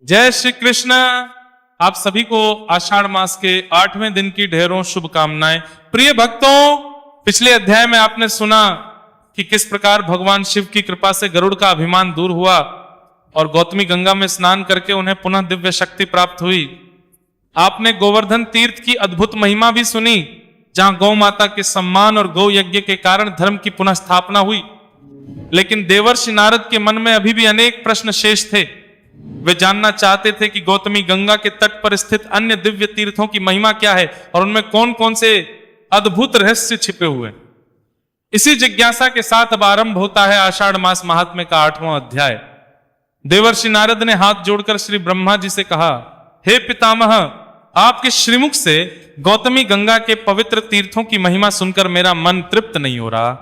जय श्री कृष्ण। आप सभी को आषाढ़ मास के 8वें दिन की ढेरों शुभकामनाएं। प्रिय भक्तों, पिछले अध्याय में आपने सुना कि किस प्रकार भगवान शिव की कृपा से गरुड़ का अभिमान दूर हुआ और गौतमी गंगा में स्नान करके उन्हें पुनः दिव्य शक्ति प्राप्त हुई। आपने गोवर्धन तीर्थ की अद्भुत महिमा भी सुनी, जहां गौ माता के सम्मान और गौ यज्ञ के कारण धर्म की पुनः स्थापना हुई। लेकिन देवर्षि नारद के मन में अभी भी अनेक प्रश्न शेष थे। वे जानना चाहते थे कि गौतमी गंगा के तट पर स्थित अन्य दिव्य तीर्थों की महिमा क्या है और उनमें कौन कौन से अद्भुत रहस्य छिपे हुए हैं। इसी जिज्ञासा के साथ अब आरंभ होता है आषाढ़ मास महात्म्य का 8वां अध्याय। देवर्षि नारद ने हाथ जोड़कर श्री ब्रह्मा जी से कहा, हे पितामह, आपके श्रीमुख से गौतमी गंगा के पवित्र तीर्थों की महिमा सुनकर मेरा मन तृप्त नहीं हो रहा।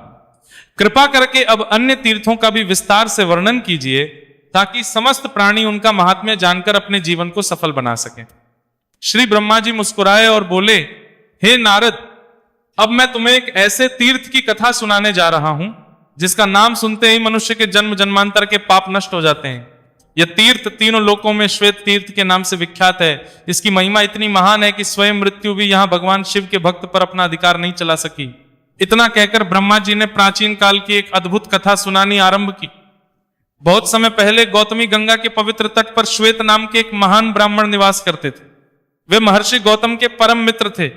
कृपा करके अब अन्य तीर्थों का भी विस्तार से वर्णन कीजिए, ताकि समस्त प्राणी उनका महात्म्य जानकर अपने जीवन को सफल बना सकें। श्री ब्रह्मा जी मुस्कुराए और बोले, हे नारद, अब मैं तुम्हें एक ऐसे तीर्थ की कथा सुनाने जा रहा हूं जिसका नाम सुनते ही मनुष्य के जन्म जन्मांतर के पाप नष्ट हो जाते हैं। यह तीर्थ तीनों लोकों में श्वेत तीर्थ के नाम से विख्यात है। इसकी महिमा इतनी महान है कि स्वयं मृत्यु भी यहां भगवान शिव के भक्त पर अपना अधिकार नहीं चला सकी। इतना कहकर ब्रह्मा जी ने प्राचीन काल की एक अद्भुत कथा सुनानी आरंभ की। बहुत समय पहले गौतमी गंगा के पवित्र तट पर श्वेत नाम के एक महान ब्राह्मण निवास करते थे। वे महर्षि गौतम के परम मित्र थे।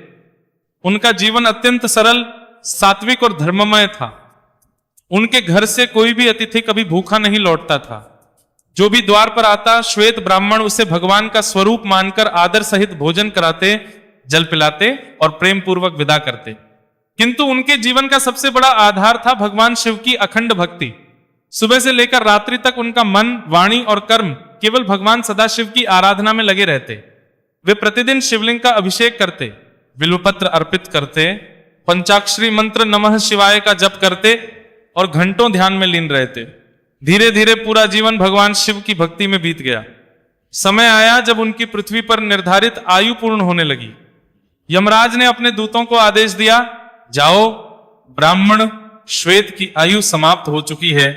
उनका जीवन अत्यंत सरल, सात्विक और धर्ममय था। उनके घर से कोई भी अतिथि कभी भूखा नहीं लौटता था। जो भी द्वार पर आता, श्वेत ब्राह्मण उसे भगवान का स्वरूप मानकर आदर सहित भोजन कराते, जल पिलाते और प्रेम पूर्वक विदा करते। किंतु उनके जीवन का सबसे बड़ा आधार था भगवान शिव की अखंड भक्ति। सुबह से लेकर रात्रि तक उनका मन, वाणी और कर्म केवल भगवान सदाशिव की आराधना में लगे रहते। वे प्रतिदिन शिवलिंग का अभिषेक करते, बिल्वपत्र अर्पित करते, पंचाक्षरी मंत्र नमः शिवाय का जप करते और घंटों ध्यान में लीन रहते। धीरे धीरे पूरा जीवन भगवान शिव की भक्ति में बीत गया। समय आया जब उनकी पृथ्वी पर निर्धारित आयु पूर्ण होने लगी। यमराज ने अपने दूतों को आदेश दिया, जाओ, ब्राह्मण श्वेत की आयु समाप्त हो चुकी है,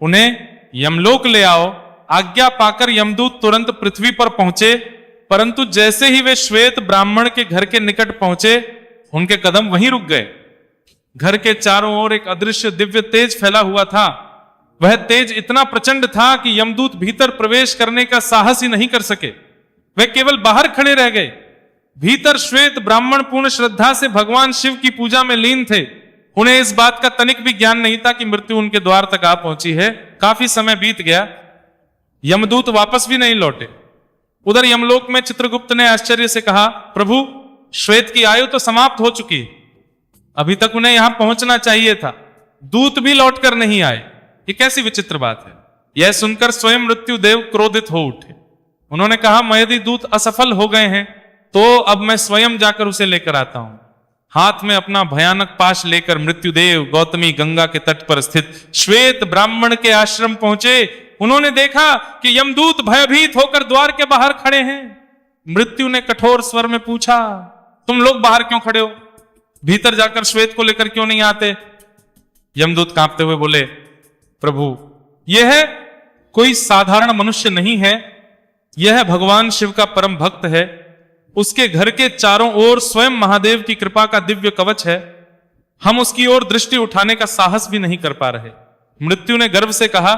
उन्हें यमलोक ले आओ। आज्ञा पाकर यमदूत तुरंत पृथ्वी पर पहुंचे, परंतु जैसे ही वे श्वेत ब्राह्मण के घर के निकट पहुंचे, उनके कदम वहीं रुक गए। घर के चारों ओर एक अदृश्य दिव्य तेज फैला हुआ था। वह तेज इतना प्रचंड था कि यमदूत भीतर प्रवेश करने का साहस ही नहीं कर सके। वे केवल बाहर खड़े रह गए। भीतर श्वेत ब्राह्मण पूर्ण श्रद्धा से भगवान शिव की पूजा में लीन थे। उन्हें इस बात का तनिक भी ज्ञान नहीं था कि मृत्यु उनके द्वार तक आ पहुंची है। काफी समय बीत गया, यमदूत वापस भी नहीं लौटे। उधर यमलोक में चित्रगुप्त ने आश्चर्य से कहा, प्रभु, श्वेत की आयु तो समाप्त हो चुकी है, अभी तक उन्हें यहां पहुंचना चाहिए था, दूत भी लौटकर नहीं आए। ये कैसी विचित्र बात है। यह सुनकर स्वयं मृत्यु देव क्रोधित हो उठे। उन्होंने कहा, यदि दूत असफल हो गए हैं तो अब मैं स्वयं जाकर उसे लेकर आता हूं। हाथ में अपना भयानक पाश लेकर मृत्युदेव गौतमी गंगा के तट पर स्थित श्वेत ब्राह्मण के आश्रम पहुंचे। उन्होंने देखा कि यमदूत भयभीत होकर द्वार के बाहर खड़े हैं। मृत्यु ने कठोर स्वर में पूछा, तुम लोग बाहर क्यों खड़े हो? भीतर जाकर श्वेत को लेकर क्यों नहीं आते? यमदूत कांपते हुए बोले, प्रभु, यह कोई साधारण मनुष्य नहीं है, यह भगवान शिव का परम भक्त है। उसके घर के चारों ओर स्वयं महादेव की कृपा का दिव्य कवच है। हम उसकी ओर दृष्टि उठाने का साहस भी नहीं कर पा रहे। मृत्यु ने गर्व से कहा,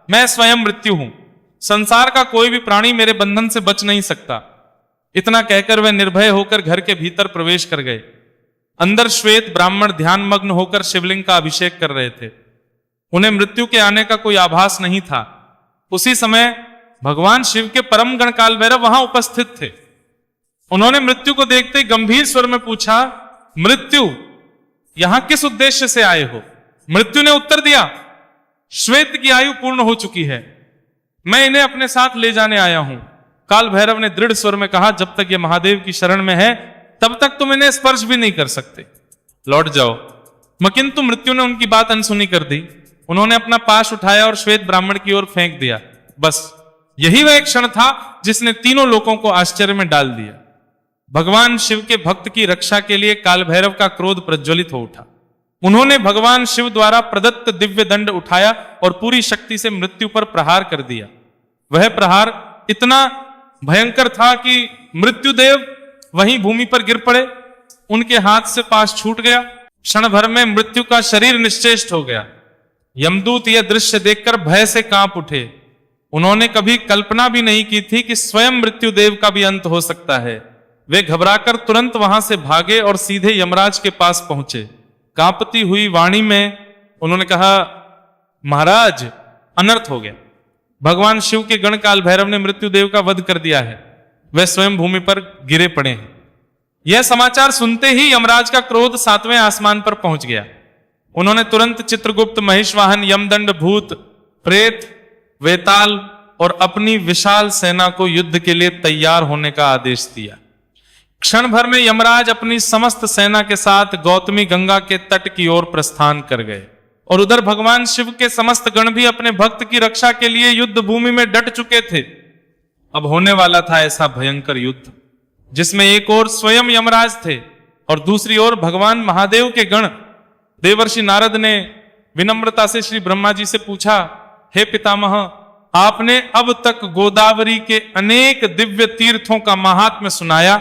मैं स्वयं मृत्यु हूं, संसार का कोई भी प्राणी मेरे बंधन से बच नहीं सकता। इतना कहकर वे निर्भय होकर घर के भीतर प्रवेश कर गए। अंदर श्वेत ब्राह्मण ध्यान मग्न होकर शिवलिंग का अभिषेक कर रहे थे। उन्हें मृत्यु के आने का कोई आभास नहीं था। उसी समय भगवान शिव के परम गणकाल भैरव वहां उपस्थित थे। उन्होंने मृत्यु को देखते गंभीर स्वर में पूछा, मृत्यु, यहां किस उद्देश्य से आए हो? मृत्यु ने उत्तर दिया, श्वेत की आयु पूर्ण हो चुकी है, मैं इन्हें अपने साथ ले जाने आया हूं। काल भैरव ने दृढ़ स्वर में कहा, जब तक ये महादेव की शरण में है तब तक तुम इन्हें स्पर्श भी नहीं कर सकते, लौट जाओ। किंतु मृत्यु ने उनकी बात अनसुनी कर दी। उन्होंने अपना पाश उठाया और श्वेत ब्राह्मण की ओर फेंक दिया। बस यही वह एक क्षण था जिसने तीनों लोगों को आश्चर्य में डाल दिया। भगवान शिव के भक्त की रक्षा के लिए काल भैरव का क्रोध प्रज्वलित हो उठा। उन्होंने भगवान शिव द्वारा प्रदत्त दिव्य दंड उठाया और पूरी शक्ति से मृत्यु पर प्रहार कर दिया। वह प्रहार इतना भयंकर था कि मृत्युदेव वहीं भूमि पर गिर पड़े, उनके हाथ से पाश छूट गया, क्षण भर में मृत्यु का शरीर निश्चेष्ट हो गया। यमदूत यह दृश्य देखकर भय से कांप उठे। उन्होंने कभी कल्पना भी नहीं की थी कि स्वयं मृत्युदेव का भी अंत हो सकता है। वे घबराकर तुरंत वहां से भागे और सीधे यमराज के पास पहुंचे। कांपती हुई वाणी में उन्होंने कहा, महाराज, अनर्थ हो गया। भगवान शिव के गण काल भैरव ने मृत्युदेव का वध कर दिया है। वे स्वयं भूमि पर गिरे पड़े हैं। यह समाचार सुनते ही यमराज का क्रोध 7वें आसमान पर पहुंच गया। उन्होंने तुरंत चित्रगुप्त, महिषवाहन, यमदंड, भूत, प्रेत, वेताल और अपनी विशाल सेना को युद्ध के लिए तैयार होने का आदेश दिया। क्षण भर में यमराज अपनी समस्त सेना के साथ गौतमी गंगा के तट की ओर प्रस्थान कर गए और उधर भगवान शिव के समस्त गण भी अपने भक्त की रक्षा के लिए युद्ध भूमि में डट चुके थे। अब होने वाला था ऐसा भयंकर युद्ध जिसमें एक ओर स्वयं यमराज थे और दूसरी ओर भगवान महादेव के गण। देवर्षि नारद ने विनम्रता से श्री ब्रह्मा जी से पूछा, हे पितामह, आपने अब तक गोदावरी के अनेक दिव्य तीर्थों का महात्म्य सुनाया,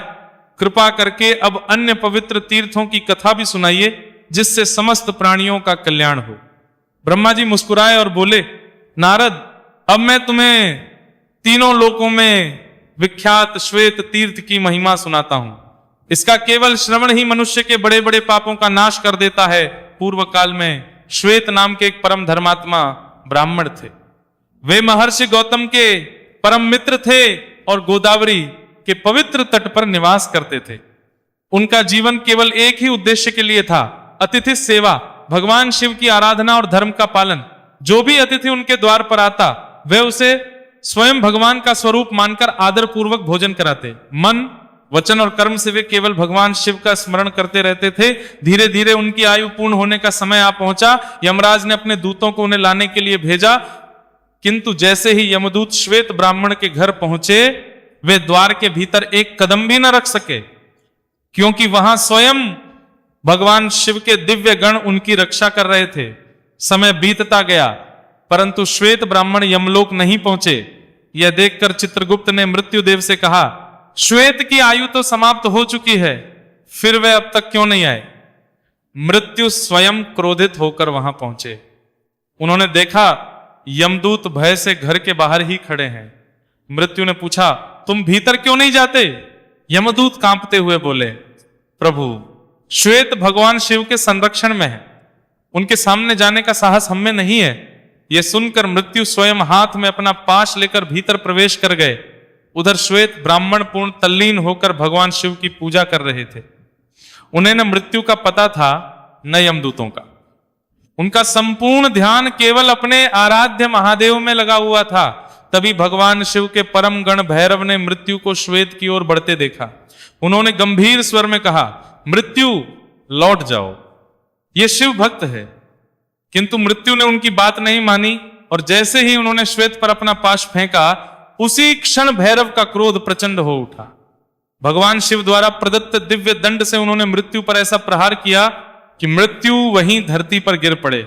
कृपा करके अब अन्य पवित्र तीर्थों की कथा भी सुनाइए जिससे समस्त प्राणियों का कल्याण हो। ब्रह्मा जी मुस्कुराए और बोले, नारद, अब मैं तुम्हें तीनों लोकों में विख्यात श्वेत तीर्थ की महिमा सुनाता हूं। इसका केवल श्रवण ही मनुष्य के बड़े बड़े पापों का नाश कर देता है। पूर्व काल में श्वेत नाम के एक परम धर्मात्मा ब्राह्मण थे। वे महर्षि गौतम के परम मित्र थे और गोदावरी के पवित्र तट पर निवास करते थे। उनका जीवन केवल एक ही उद्देश्य के लिए था, अतिथि सेवा, भगवान शिव की आराधना और धर्म का पालन। जो भी अतिथि उनके द्वार पर आता वे उसे स्वयं भगवान का स्वरूप मानकर आदर पूर्वक भोजन कराते। मन, वचन और कर्म से वे केवल भगवान शिव का स्मरण करते रहते थे। धीरे धीरे उनकी आयु पूर्ण होने का समय आ पहुंचा। यमराज ने अपने दूतों को उन्हें लाने के लिए भेजा, किंतु जैसे ही यमदूत श्वेत ब्राह्मण के घर पहुंचे वे द्वार के भीतर एक कदम भी न रख सके, क्योंकि वहां स्वयं भगवान शिव के दिव्य गण उनकी रक्षा कर रहे थे। समय बीतता गया परंतु श्वेत ब्राह्मण यमलोक नहीं पहुंचे। यह देखकर चित्रगुप्त ने मृत्युदेव से कहा, श्वेत की आयु तो समाप्त हो चुकी है, फिर वे अब तक क्यों नहीं आए? मृत्यु स्वयं क्रोधित होकर वहां पहुंचे। उन्होंने देखा यमदूत भय से घर के बाहर ही खड़े हैं। मृत्यु ने पूछा, तुम भीतर क्यों नहीं जाते? यमदूत कांपते हुए बोले, प्रभु, श्वेत भगवान शिव के संरक्षण में है, उनके सामने जाने का साहस हम में नहीं है। यह सुनकर मृत्यु स्वयं हाथ में अपना पाश लेकर भीतर प्रवेश कर गए। उधर श्वेत ब्राह्मण पूर्ण तल्लीन होकर भगवान शिव की पूजा कर रहे थे। उन्हें न मृत्यु का पता था न यमदूतों का। उनका संपूर्ण ध्यान केवल अपने आराध्य महादेव में लगा हुआ था। तभी भगवान शिव के परम गण भैरव ने मृत्यु को श्वेत की ओर बढ़ते देखा। उन्होंने गंभीर स्वर में कहा, मृत्यु, लौट जाओ, ये शिव भक्त है। किंतु मृत्यु ने उनकी बात नहीं मानी और जैसे ही उन्होंने श्वेत पर अपना पाश फेंका उसी क्षण भैरव का क्रोध प्रचंड हो उठा। भगवान शिव द्वारा प्रदत्त दिव्य दंड से उन्होंने मृत्यु पर ऐसा प्रहार किया कि मृत्यु वहीं धरती पर गिर पड़े।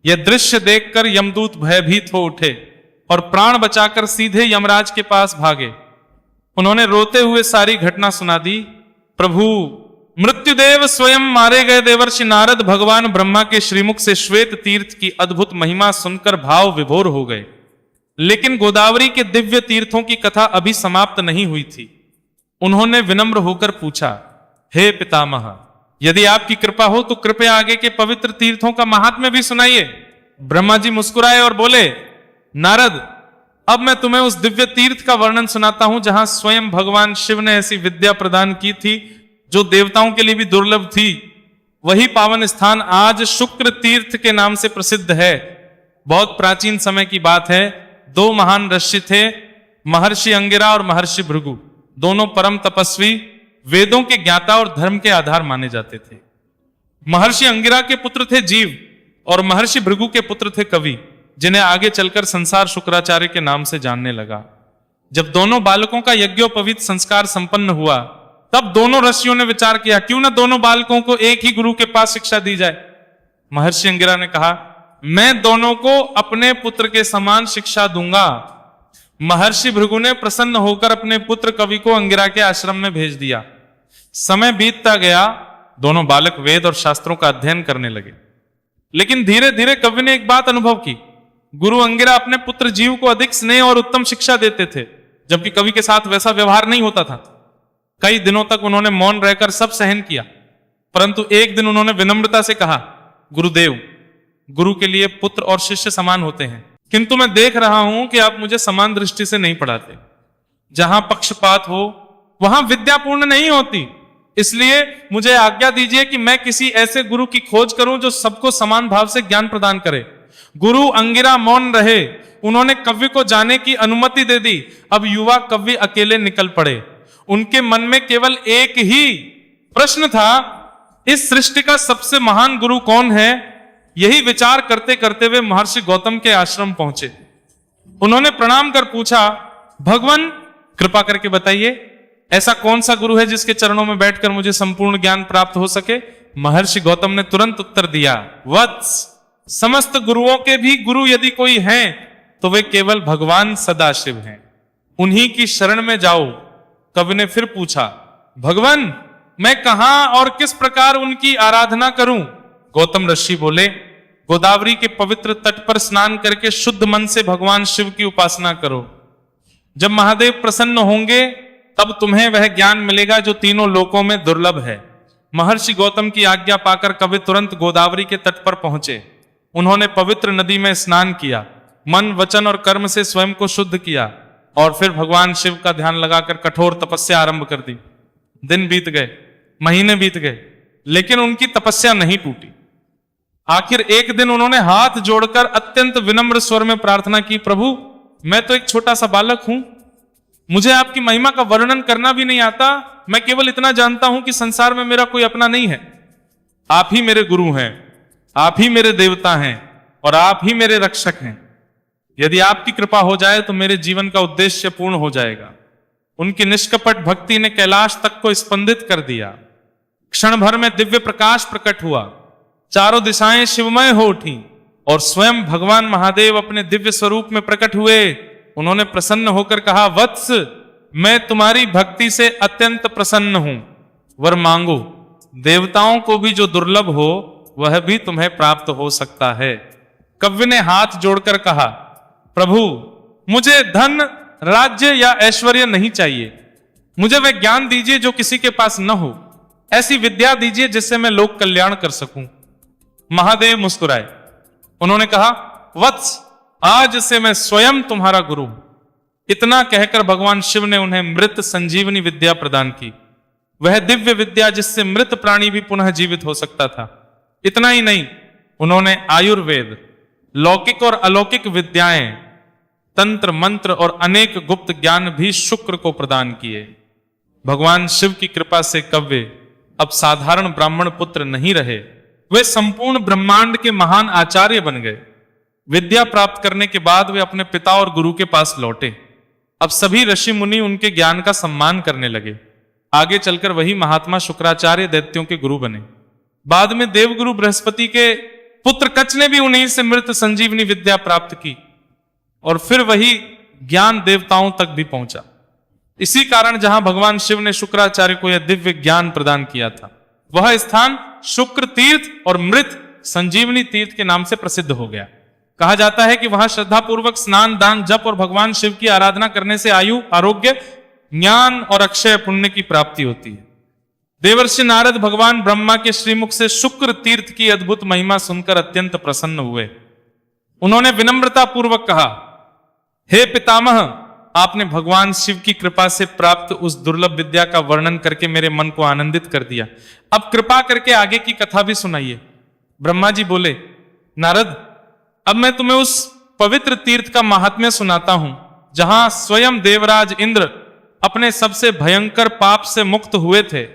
यह दृश्य देखकर यमदूत भयभीत हो उठे और प्राण बचाकर सीधे यमराज के पास भागे। उन्होंने रोते हुए सारी घटना सुना दी। प्रभु, मृत्युदेव स्वयं मारे गए देवर्षि नारद भगवान ब्रह्मा के श्रीमुख से श्वेत तीर्थ की अद्भुत महिमा सुनकर भाव विभोर हो गए। लेकिन गोदावरी के दिव्य तीर्थों की कथा अभी समाप्त नहीं हुई थी। उन्होंने विनम्र होकर पूछा, हे पितामह, यदि आपकी कृपा हो तो कृपया आगे के पवित्र तीर्थों का महात्म्य भी सुनाइए। ब्रह्मा जी मुस्कुराए और बोले, नारद, अब मैं तुम्हें उस दिव्य तीर्थ का वर्णन सुनाता हूं जहां स्वयं भगवान शिव ने ऐसी विद्या प्रदान की थी जो देवताओं के लिए भी दुर्लभ थी। वही पावन स्थान आज शुक्र तीर्थ के नाम से प्रसिद्ध है। बहुत प्राचीन समय की बात है। दो महान ऋषि थे, महर्षि अंगिरा और महर्षि भृगु। दोनों परम तपस्वी, वेदों के ज्ञाता और धर्म के आधार माने जाते थे। महर्षि अंगिरा के पुत्र थे जीव और महर्षि भृगु के पुत्र थे कवि, जिन्हें आगे चलकर संसार शुक्राचार्य के नाम से जानने लगा। जब दोनों बालकों का यज्ञोपवीत संस्कार संपन्न हुआ तब दोनों ऋषियों ने विचार किया, क्यों न दोनों बालकों को एक ही गुरु के पास शिक्षा दी जाए। महर्षि अंगिरा ने कहा, मैं दोनों को अपने पुत्र के समान शिक्षा दूंगा। महर्षि भृगु ने प्रसन्न होकर अपने पुत्र कवि को अंगिरा के आश्रम में भेज दिया। समय बीतता गया, दोनों बालक वेद और शास्त्रों का अध्ययन करने लगे। लेकिन धीरे धीरे कवि ने एक बात अनुभव की, गुरु अंगिरा अपने पुत्र जीव को अधिक स्नेह और उत्तम शिक्षा देते थे, जबकि कवि के साथ वैसा व्यवहार नहीं होता था। कई दिनों तक उन्होंने मौन रहकर सब सहन किया, परंतु एक दिन उन्होंने विनम्रता से कहा, गुरुदेव, गुरु के लिए पुत्र और शिष्य समान होते हैं, किंतु मैं देख रहा हूं कि आप मुझे समान दृष्टि से नहीं पढ़ाते। जहां पक्षपात हो वहां विद्या पूर्ण नहीं होती। इसलिए मुझे आज्ञा दीजिए कि मैं किसी ऐसे गुरु की खोज करूं जो सबको समान भाव से ज्ञान प्रदान करे। गुरु अंगिरा मौन रहे, उन्होंने कवि को जाने की अनुमति दे दी। अब युवा कवि अकेले निकल पड़े। उनके मन में केवल एक ही प्रश्न था, इस सृष्टि का सबसे महान गुरु कौन है? यही विचार करते करते वे महर्षि गौतम के आश्रम पहुंचे। उन्होंने प्रणाम कर पूछा, भगवान कृपा करके बताइए, ऐसा कौन सा गुरु है जिसके चरणों में बैठकर मुझे संपूर्ण ज्ञान प्राप्त हो सके? महर्षि गौतम ने तुरंत उत्तर दिया, वत्स, समस्त गुरुओं के भी गुरु यदि कोई हैं तो वे केवल भगवान सदाशिव हैं, उन्हीं की शरण में जाओ। कवि ने फिर पूछा, भगवान मैं कहां और किस प्रकार उनकी आराधना करूं? गौतम ऋषि बोले, गोदावरी के पवित्र तट पर स्नान करके शुद्ध मन से भगवान शिव की उपासना करो। जब महादेव प्रसन्न होंगे तब तुम्हें वह ज्ञान मिलेगा जो तीनों लोकों में दुर्लभ है। महर्षि गौतम की आज्ञा पाकर कवि तुरंत गोदावरी के तट पर पहुंचे। उन्होंने पवित्र नदी में स्नान किया, मन, वचन और कर्म से स्वयं को शुद्ध किया और फिर भगवान शिव का ध्यान लगाकर कठोर तपस्या आरंभ कर दी। दिन बीत गए, महीने बीत गए, लेकिन उनकी तपस्या नहीं टूटी। आखिर एक दिन उन्होंने हाथ जोड़कर अत्यंत विनम्र स्वर में प्रार्थना की, प्रभु मैं तो एक छोटा सा बालक हूं, मुझे आपकी महिमा का वर्णन करना भी नहीं आता। मैं केवल इतना जानता हूं कि संसार में मेरा कोई अपना नहीं है। आप ही मेरे गुरु हैं, आप ही मेरे देवता हैं और आप ही मेरे रक्षक हैं। यदि आपकी कृपा हो जाए तो मेरे जीवन का उद्देश्य पूर्ण हो जाएगा। उनकी निष्कपट भक्ति ने कैलाश तक को स्पंदित कर दिया। क्षण भर में दिव्य प्रकाश प्रकट हुआ, चारों दिशाएं शिवमय हो उठी और स्वयं भगवान महादेव अपने दिव्य स्वरूप में प्रकट हुए। उन्होंने प्रसन्न होकर कहा, वत्स मैं तुम्हारी भक्ति से अत्यंत प्रसन्न हूं, वर मांगो, देवताओं को भी जो दुर्लभ हो वह भी तुम्हें प्राप्त हो सकता है। कवि ने हाथ जोड़कर कहा, प्रभु मुझे धन, राज्य या ऐश्वर्य नहीं चाहिए, मुझे वह ज्ञान दीजिए जो किसी के पास न हो, ऐसी विद्या दीजिए जिससे मैं लोक कल्याण कर सकूं। महादेव मुस्कुराए, उन्होंने कहा, वत्स आज से मैं स्वयं तुम्हारा गुरु हूं। इतना कहकर भगवान शिव ने उन्हें मृत संजीवनी विद्या प्रदान की, वह दिव्य विद्या जिससे मृत प्राणी भी पुनः जीवित हो सकता था। इतना ही नहीं, उन्होंने आयुर्वेद, लौकिक और अलौकिक विद्याएं, तंत्र मंत्र और अनेक गुप्त ज्ञान भी शुक्र को प्रदान किए। भगवान शिव की कृपा से कव्य अब साधारण ब्राह्मण पुत्र नहीं रहे, वे संपूर्ण ब्रह्मांड के महान आचार्य बन गए। विद्या प्राप्त करने के बाद वे अपने पिता और गुरु के पास लौटे। अब सभी ऋषि मुनि उनके ज्ञान का सम्मान करने लगे। आगे चलकर वही महात्मा शुक्राचार्य दैत्यों के गुरु बने। बाद में देवगुरु बृहस्पति के पुत्र कच्छ ने भी उन्हीं से मृत संजीवनी विद्या प्राप्त की और फिर वही ज्ञान देवताओं तक भी पहुंचा। इसी कारण जहां भगवान शिव ने शुक्राचार्य को यह दिव्य ज्ञान प्रदान किया था, वह स्थान शुक्र तीर्थ और मृत संजीवनी तीर्थ के नाम से प्रसिद्ध हो गया। कहा जाता है कि वहां श्रद्धा पूर्वक स्नान, दान, जप और भगवान शिव की आराधना करने से आयु, आरोग्य, ज्ञान और अक्षय पुण्य की प्राप्ति होती है। देवर्षि नारद भगवान ब्रह्मा के श्रीमुख से शुक्र तीर्थ की अद्भुत महिमा सुनकर अत्यंत प्रसन्न हुए। उन्होंने विनम्रता पूर्वक कहा, हे पितामह, आपने भगवान शिव की कृपा से प्राप्त उस दुर्लभ विद्या का वर्णन करके मेरे मन को आनंदित कर दिया। अब कृपा करके आगे की कथा भी सुनाइए। ब्रह्मा जी बोले, नारद, अब मैं तुम्हें उस पवित्र तीर्थ का महात्म्य सुनाता हूं जहां स्वयं देवराज इंद्र अपने सबसे भयंकर पाप से मुक्त हुए थे।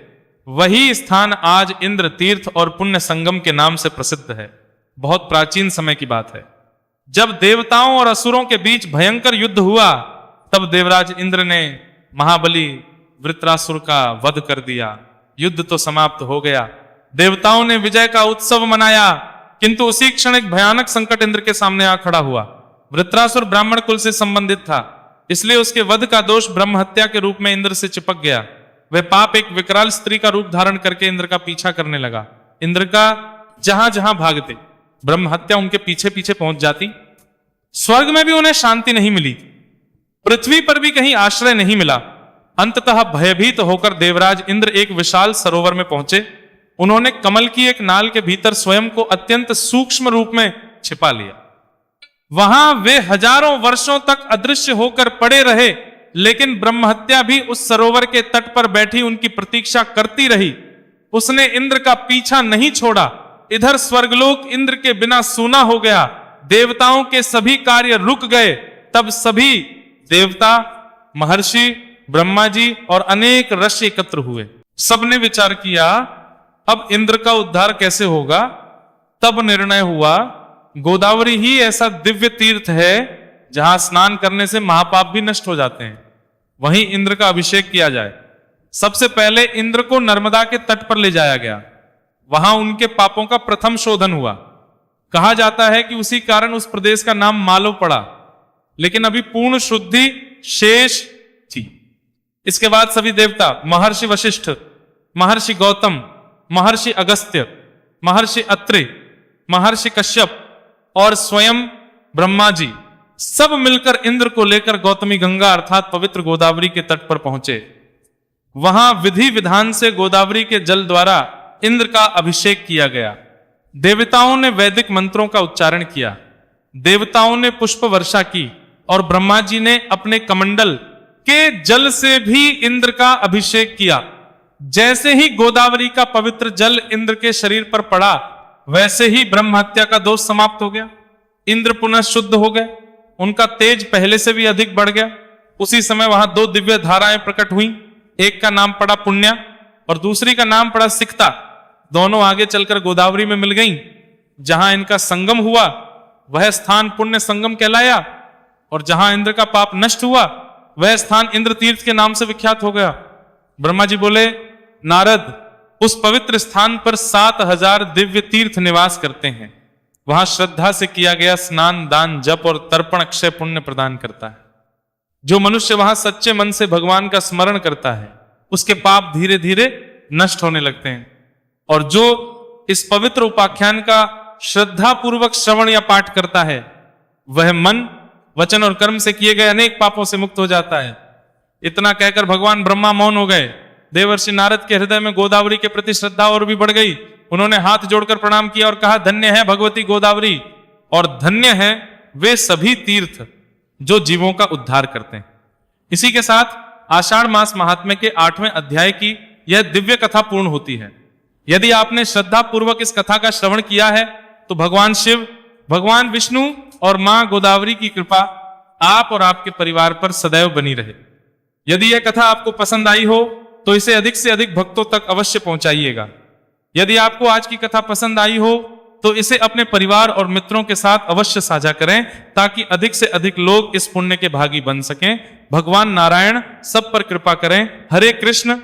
वही स्थान आज इंद्र तीर्थ और पुण्य संगम के नाम से प्रसिद्ध है। बहुत प्राचीन समय की बात है। जब देवताओं और असुरों के बीच भयंकर युद्ध हुआ, तब देवराज इंद्र ने महाबली वृत्रासुर का वध कर दिया। युद्ध तो समाप्त हो गया, देवताओं ने विजय का उत्सव मनाया, किंतु उसी क्षण एक भयानक संकट इंद्र के सामने आ खड़ा हुआ। वृत्रासुर ब्राह्मण कुल से संबंधित था। इसलिए उसके वध का दोष ब्रह्म हत्या के रूप में इंद्र से चिपक गया। वह पाप एक विकराल स्त्री का रूप धारण करके इंद्र का पीछा करने लगा। इंद्र का जहां जहां भागते ब्रह्म हत्या उनके पीछे पीछे पहुंच जाती। स्वर्ग में भी उन्हें शांति नहीं मिली, पृथ्वी पर भी कहीं आश्रय नहीं मिला। अंततः भयभीत होकर देवराज इंद्र एक विशाल सरोवर में पहुंचे। उन्होंने कमल की एक नाल के भीतर स्वयं को अत्यंत सूक्ष्म रूप में छिपा लिया। वहां वे हजारों वर्षों तक अदृश्य होकर पड़े रहे, लेकिन ब्रह्महत्या भी उस सरोवर के तट पर बैठी उनकी प्रतीक्षा करती रही। उसने इंद्र का पीछा नहीं छोड़ा। इधर स्वर्गलोक इंद्र के बिना सूना हो गया, देवताओं के सभी कार्य रुक गए। तब सभी देवता, महर्षि, ब्रह्मा जी और अनेक ऋषि एकत्र हुए। सबने विचार किया अब इंद्र का उद्धार कैसे होगा। तब निर्णय हुआ गोदावरी ही ऐसा दिव्य तीर्थ है जहां स्नान करने से महापाप भी नष्ट हो जाते हैं, वहीं इंद्र का अभिषेक किया जाए। सबसे पहले इंद्र को नर्मदा के तट पर ले जाया गया। वहां उनके पापों का प्रथम शोधन हुआ। कहा जाता है कि उसी कारण उस प्रदेश का नाम मालव पड़ा, लेकिन अभी पूर्ण शुद्धि शेष थी। इसके बाद सभी देवता, महर्षि वशिष्ठ, महर्षि गौतम, महर्षि अगस्त्य, महर्षि अत्रि, महर्षि कश्यप और स्वयं ब्रह्मा जी सब मिलकर इंद्र को लेकर गौतमी गंगा अर्थात पवित्र गोदावरी के तट पर पहुंचे। वहां विधि विधान से गोदावरी के जल द्वारा इंद्र का अभिषेक किया गया। देवताओं ने वैदिक मंत्रों का उच्चारण किया, देवताओं ने पुष्प वर्षा की और ब्रह्मा जी ने अपने कमंडल के जल से भी इंद्र का अभिषेक किया। जैसे ही गोदावरी का पवित्र जल इंद्र के शरीर पर पड़ा, वैसे ही ब्रह्म हत्या का दोष समाप्त हो गया। इंद्र पुनः शुद्ध हो गए, उनका तेज पहले से भी अधिक बढ़ गया। उसी समय वहां दो दिव्य धाराएं प्रकट हुई, एक का नाम पड़ा पुण्या और दूसरी का नाम पड़ा सिकता। दोनों आगे चलकर गोदावरी में मिल गईं। जहां इनका संगम हुआ वह स्थान पुण्य संगम कहलाया, और जहां इंद्र का पाप नष्ट हुआ वह स्थान इंद्र तीर्थ के नाम से विख्यात हो गया। ब्रह्मा जी बोले, नारद, उस पवित्र स्थान पर 7000 दिव्य तीर्थ निवास करते हैं। वहां श्रद्धा से किया गया स्नान, दान, जप और तर्पण अक्षय पुण्य प्रदान करता है। जो मनुष्य वहां सच्चे मन से भगवान का स्मरण करता है, उसके पाप धीरे धीरे नष्ट होने लगते हैं। और जो इस पवित्र उपाख्यान का श्रद्धा पूर्वक श्रवण या पाठ करता है, वह मन, वचन और कर्म से किए गए अनेक पापों से मुक्त हो जाता है। इतना कहकर भगवान ब्रह्मा मौन हो गए। देवर्षि नारद के हृदय में गोदावरी के प्रति श्रद्धा और भी बढ़ गई। उन्होंने हाथ जोड़कर प्रणाम किया और कहा, धन्य है भगवती गोदावरी और धन्य है वे सभी तीर्थ जो जीवों का उद्धार करते हैं। इसी के साथ आषाढ़ मास महात्म्य के 8वें अध्याय की यह दिव्य कथा पूर्ण होती है। यदि आपने श्रद्धा पूर्वक इस कथा का श्रवण किया है तो भगवान शिव, भगवान विष्णु और मां गोदावरी की कृपा आप और आपके परिवार पर सदैव बनी रहे। यदि यह कथा आपको पसंद आई हो तो इसे अधिक से अधिक भक्तों तक अवश्य पहुंचाइएगा। यदि आपको आज की कथा पसंद आई हो तो इसे अपने परिवार और मित्रों के साथ अवश्य साझा करें, ताकि अधिक से अधिक लोग इस पुण्य के भागी बन सकें। भगवान नारायण सब पर कृपा करें। हरे कृष्ण।